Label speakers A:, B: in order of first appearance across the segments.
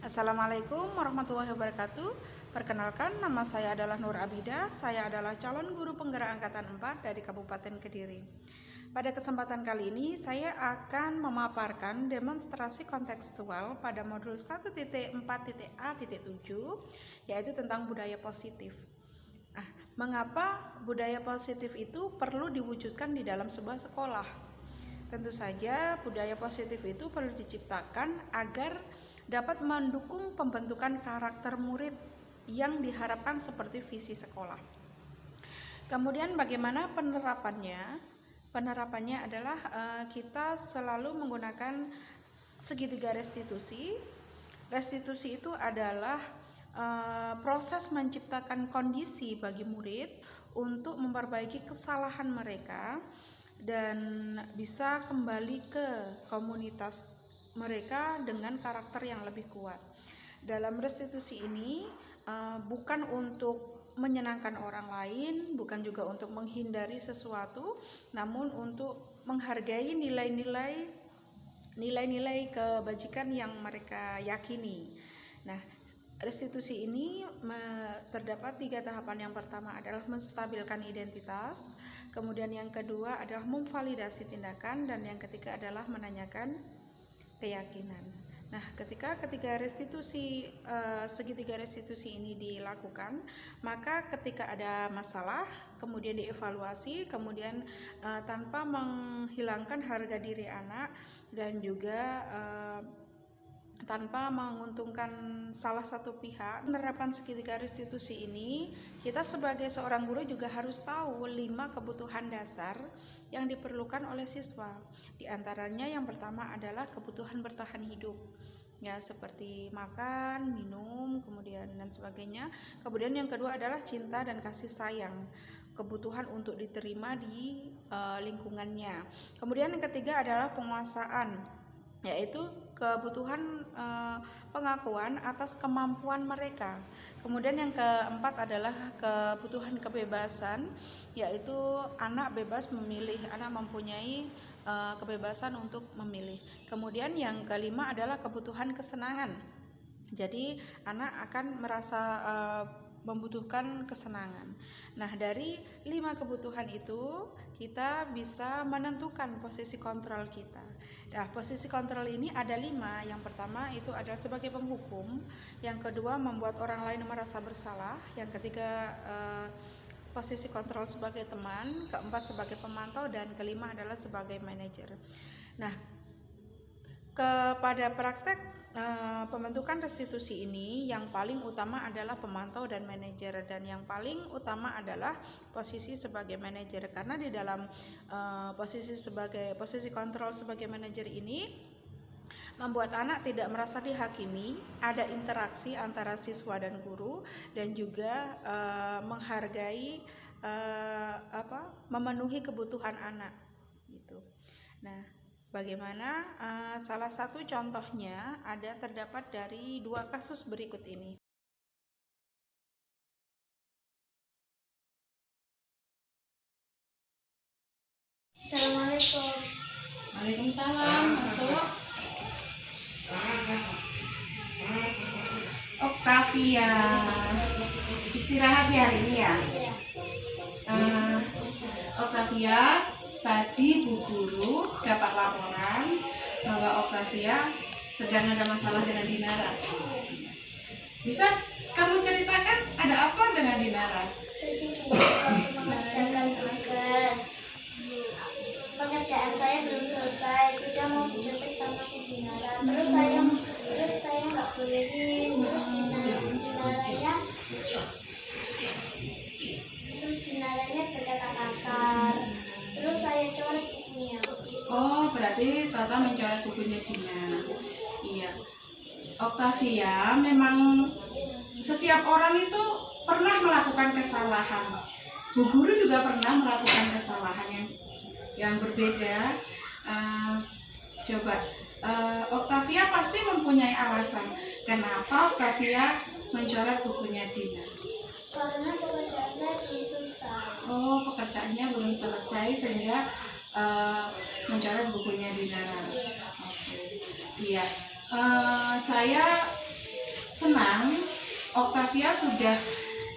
A: Assalamualaikum warahmatullahi wabarakatuh. Perkenalkan, nama saya adalah Nur Abida. Saya adalah calon guru penggerak angkatan 4 dari Kabupaten Kediri. Pada kesempatan kali ini, saya akan memaparkan demonstrasi kontekstual pada modul 1.4.A.7, yaitu tentang budaya positif. Nah, mengapa budaya positif itu perlu diwujudkan di dalam sebuah sekolah? Tentu saja budaya positif itu perlu diciptakan agar dapat mendukung pembentukan karakter murid yang diharapkan seperti visi sekolah. Kemudian bagaimana penerapannya? Penerapannya adalah kita selalu menggunakan segitiga restitusi. Restitusi itu adalah proses menciptakan kondisi bagi murid untuk memperbaiki kesalahan mereka dan bisa kembali ke komunitas mereka dengan karakter yang lebih kuat. Dalam restitusi ini bukan untuk menyenangkan orang lain, bukan juga untuk menghindari sesuatu, namun untuk menghargai nilai-nilai kebajikan yang mereka yakini. Nah, restitusi ini terdapat 3 tahapan. Yang pertama adalah menstabilkan identitas, kemudian yang kedua adalah memvalidasi tindakan, dan yang ketiga adalah menanyakan keyakinan. Nah, ketika restitusi segitiga restitusi ini dilakukan, maka ketika ada masalah, kemudian dievaluasi, kemudian tanpa menghilangkan harga diri anak dan juga tanpa menguntungkan salah satu pihak. Menerapkan segitiga restitusi ini, kita sebagai seorang guru juga harus tahu 5 kebutuhan dasar yang diperlukan oleh siswa. Di antaranya yang pertama adalah kebutuhan bertahan hidup, ya, seperti makan, minum, kemudian dan sebagainya. Kemudian yang kedua adalah cinta dan kasih sayang, kebutuhan untuk diterima di lingkungannya. Kemudian yang ketiga adalah penguasaan, yaitu kebutuhan pengakuan atas kemampuan mereka. Kemudian yang keempat adalah kebutuhan kebebasan, yaitu anak bebas memilih, anak mempunyai kebebasan untuk memilih. Kemudian yang kelima adalah kebutuhan kesenangan. Jadi anak akan merasa membutuhkan kesenangan. Nah, dari 5 kebutuhan itu kita bisa menentukan posisi kontrol kita. Nah, posisi kontrol ini ada 5. Yang pertama itu adalah sebagai penghukum, yang kedua membuat orang lain merasa bersalah, yang ketiga posisi kontrol sebagai teman, keempat sebagai pemantau, dan kelima adalah sebagai manajer. Nah, kepada praktek pembentukan restitusi ini yang paling utama adalah pemantau dan manajer, dan yang paling utama adalah posisi sebagai manajer, karena di dalam posisi kontrol sebagai manajer ini membuat anak tidak merasa dihakimi, ada interaksi antara siswa dan guru, dan juga menghargai memenuhi kebutuhan anak gitu. Nah, bagaimana salah satu contohnya terdapat dari 2 kasus berikut ini.
B: Assalamualaikum.
A: Waalaikumsalam. Masuk. Octavia, istirahat ya hari ini ya. Octavia, tadi Bu Guru dapat laporan bahwa Octavia sedang ada masalah dengan Dinara. Bisa kamu ceritakan ada apa dengan Dinara?
B: Mengerjakan tugas. Pekerjaan saya belum selesai, sudah mau dicontek sama si Dinara. Terus saya nggak bolehin. Terus Dinaranya berkata kasar. Terus saya coret bukunya.
A: Oh, berarti Tata mencoret bukunya Dina. Iya. Octavia, memang setiap orang itu pernah melakukan kesalahan. Bu Guru juga pernah melakukan kesalahan yang berbeda. Octavia pasti mempunyai alasan kenapa Octavia mencoret bukunya Dina.
B: Karena pekerjaan saya belum selesai.
A: Oh, pekerjaannya belum selesai sehingga mencoret bukunya Dinara. Oke. Iya. Saya senang Octavia sudah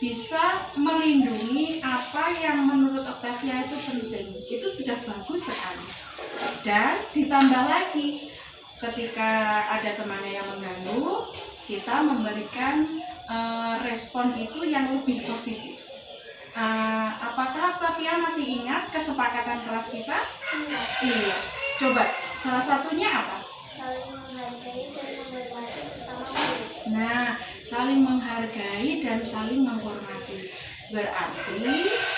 A: bisa melindungi apa yang menurut Octavia itu penting. Itu sudah bagus sekali. Dan ditambah lagi, ketika ada temannya yang mengganggu, kita memberikan respon itu yang lebih positif. Apakah Octavia masih ingat kesepakatan kelas kita? Iya. Coba, salah satunya apa?
B: Saling menghargai dan menghormati sesama murid.
A: Nah, saling menghargai dan saling menghormati. Berarti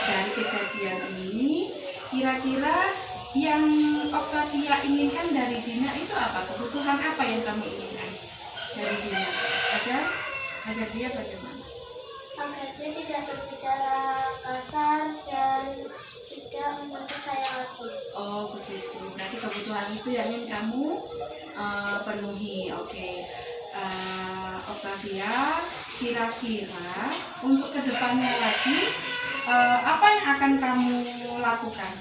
A: dari kejadian ini, kira-kira yang Octavia inginkan dari Dina itu apa? Kebutuhan apa yang kamu inginkan dari Dina? Agar dia bagaimana?
B: Agar dia tidak berbicara kasar dan tidak menuntut saya lagi.
A: Oh begitu. Berarti kebutuhan itu yang ingin kamu penuhi. Oke. Octavia, kira-kira untuk kedepannya lagi apa yang akan kamu lakukan?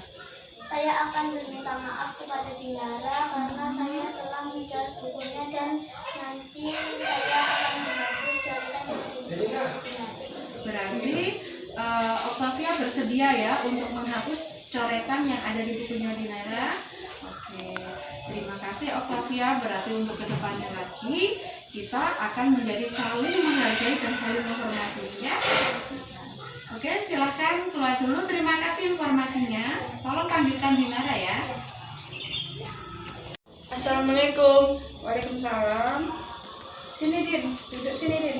B: Saya akan meminta maaf kepada Dinara karena saya telah menjual bukunya dan nanti saya akan menghapus coretan di bukunya Dinara.
A: Berarti Octavia bersedia ya untuk menghapus coretan yang ada di bukunya Dinara. Oke, terima kasih Octavia. Berarti untuk kedepannya lagi kita akan menjadi saling menghargai dan saling menghormati ya. Oke, silahkan keluar dulu. Terima kasih informasinya. Tolong panggilkan Dinara ya.
C: Assalamualaikum.
A: Waalaikumsalam. Sini Din, duduk sini Din.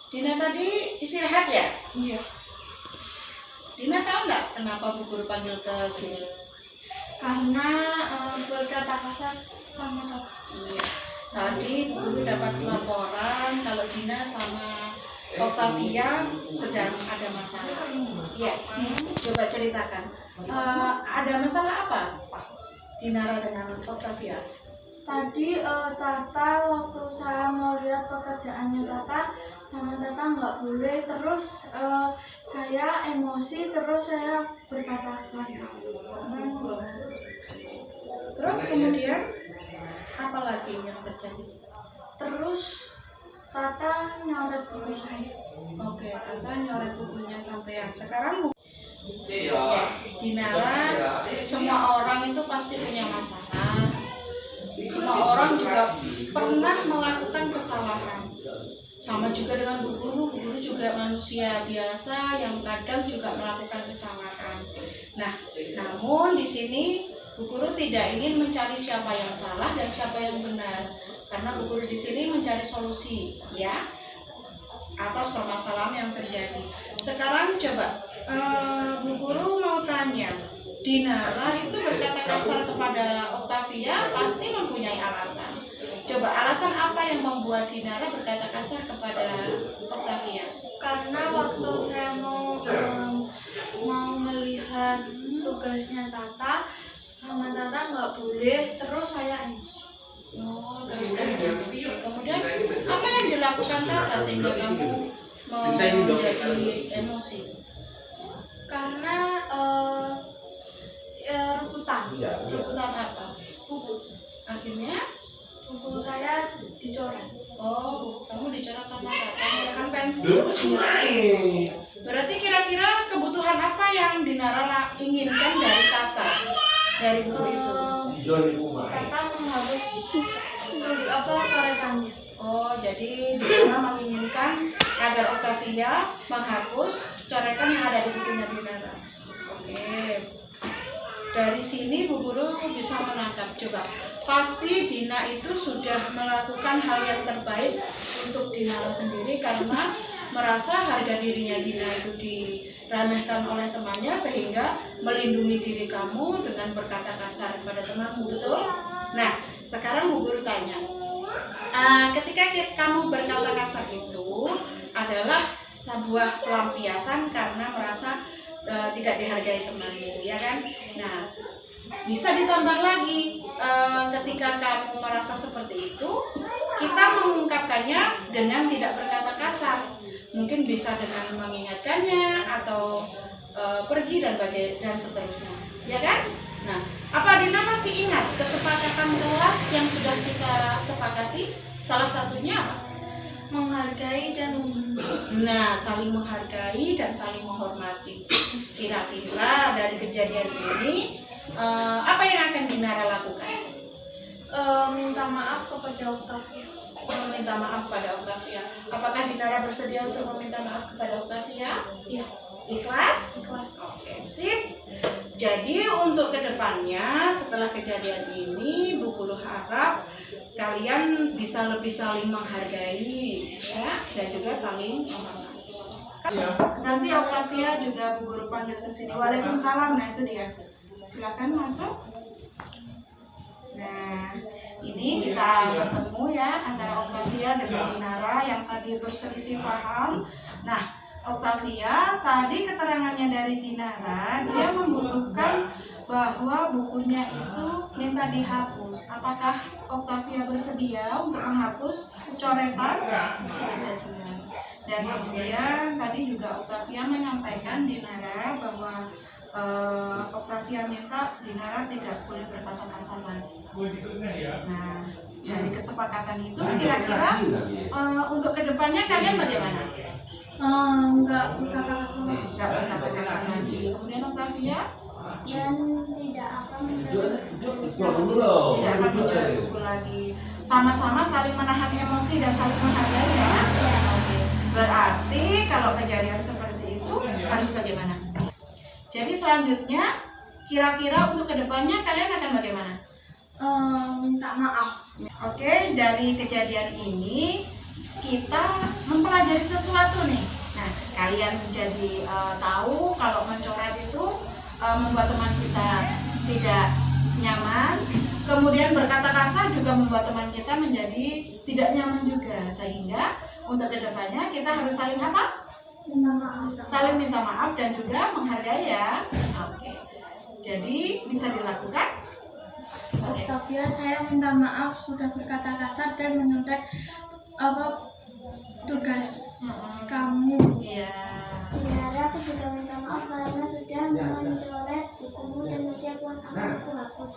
A: Dina tadi istirahat ya?
C: Iya.
A: Dina tahu nggak kenapa Bu Guru panggil ke sini?
C: Karena berkata kasar sama kakak.
A: Iya. Tadi Bu Guru dapat laporan kalau Dina sama Octavia sedang ada masalah. Iya. Coba ceritakan. Ada masalah apa, Dinara dengan Octavia?
C: Tadi Tata waktu saya mau lihat pekerjaannya Tata sama Tata nggak boleh, terus saya emosi, terus saya berkata kasar.
A: Terus kemudian apa lagi yang terjadi?
C: Terus Tata nyoret buku saya.
A: Oke, Tata nyoret bukunya sampean. Sekarang ya, Dinara, semua orang itu pasti punya masalah. Semua orang juga pernah melakukan kesalahan. Sama juga dengan Bu Guru juga manusia biasa yang kadang juga melakukan kesalahan. Nah, namun di sini Bu Guru tidak ingin mencari siapa yang salah dan siapa yang benar, karena Bu Guru di sini mencari solusi ya atas permasalahan yang terjadi. Sekarang coba Bu Guru mau tanya, Dinara itu berkata kasar kepada Octavia pasti mempunyai alasan. Coba alasan apa yang membuat Dinara berkata kasar kepada Octavia?
C: Karena waktu saya mau melihat tugasnya Tata sama Tata nggak boleh, terus saya emosi.
A: Oh, kemudian apa yang dilakukan Tata sehingga kamu menjadi emosi?
C: Karena rebutan
A: Rebutan apa?
C: buku
A: Akhirnya,
C: buku saya dicoret.
A: oh, kamu dicoret sama Tata menggunakan pensil. Berarti kira-kira kebutuhan apa yang Dinara inginkan dari Tata dari buku itu?
C: Tata harus coretannya.
A: Oh, jadi Dinara menginginkan agar Octavia menghapus coretan yang ada di bukunya Dinara. Oke. Dari sini Bu Guru bisa menangkap, coba pasti Dina itu sudah melakukan hal yang terbaik untuk Dinara sendiri karena merasa harga dirinya Dina itu diremehkan oleh temannya sehingga melindungi diri kamu dengan berkata kasar kepada temanmu, betul? Nah, sekarang Bu Guru tanya, ketika kamu berkata kasar itu adalah sebuah pelampiasan karena merasa tidak dihargai temanmu, ya kan? Nah, bisa ditambah lagi ketika kamu merasa seperti itu, kita mengungkapkannya dengan tidak berkata kasar. Mungkin bisa dengan mengingatkannya atau pergi dan seterusnya, ya kan? Nah, apa Dina masih ingat kesepakatan kelas yang sudah kita sepakati? Salah satunya apa?
C: Menghargai dan
A: Nah, saling menghargai dan saling menghormati. Kira-kira dari kejadian ini, apa yang akan Dinara lakukan?
C: minta maaf kepada Octavia.
A: Meminta maaf pada Octavia. Apakah Dinara bersedia untuk meminta maaf kepada Octavia?
C: Iya.
A: Ikhlas?
C: Ikhlas.
A: Oke, sip. Jadi untuk kedepannya setelah kejadian ini, Bu Guru harap kalian bisa lebih saling menghargai, ya, dan juga saling menghormati. Nanti Octavia juga Bu Guru panggil ke sini. Waalaikumsalam. Nah itu dia. Silakan masuk. Nah, ini kita bertemu ya antara Octavia dengan Dinara yang tadi berselisih paham. Nah, Octavia tadi keterangannya dari Dinara, dia membutuhkan bahwa bukunya itu minta dihapus. Apakah Octavia bersedia untuk menghapus coretan? Bersedia. Dan kemudian tadi juga Octavia menyampaikan Dinara bahwa Octavia minta Dinara tidak boleh berkata kasar lagi. Nah, dari kesepakatan itu kira-kira untuk kedepannya kalian bagaimana?
C: Enggak berkata kasar.
A: Enggak berkata kasar lagi. Kemudian Octavia
B: dan tidak akan menjadi
A: tidak akan menjual buku lagi. Sama-sama saling menahan emosi dan saling menghargai ya. Oke. Berarti kalau kejadian seperti itu harus bagaimana? Jadi selanjutnya kira-kira untuk kedepannya kalian akan bagaimana?
C: Minta maaf.
A: Oke, dari kejadian ini kita mempelajari sesuatu nih. Nah, kalian menjadi tahu kalau mencoret itu membuat teman kita tidak nyaman. Kemudian berkata kasar juga membuat teman kita menjadi tidak nyaman juga. Sehingga untuk kedepannya kita harus saling apa?
B: minta maaf.
A: Saling minta maaf dan juga menghargai ya. Oke. Jadi bisa dilakukan. Oke.
C: Octavia, saya minta maaf sudah berkata kasar dan menyontek tugas kamu.
A: Iya.
B: Dinara, aku juga minta maaf karena sudah mencoret bukumu dan siap akan aku hapus.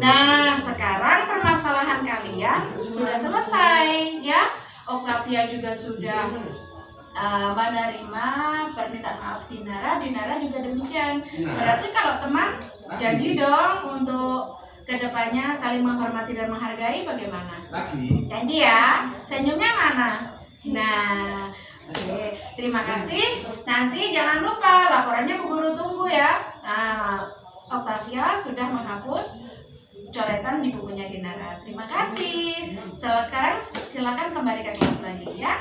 A: Nah, sekarang permasalahan kalian sudah selesai ya. Octavia juga sudah menerima permintaan maaf Dinara. Dinara juga demikian. Berarti kalau teman janji dong untuk kedepannya saling menghormati dan menghargai bagaimana? Janji ya. Senyumnya mana? Nah, oke. Terima kasih. Nanti jangan lupa laporannya Bu Guru tunggu ya. Nah, Octavia sudah menghapus coretan di bukunya Dinara. Terima kasih. Sekarang silakan kembali ke kelas lagi ya.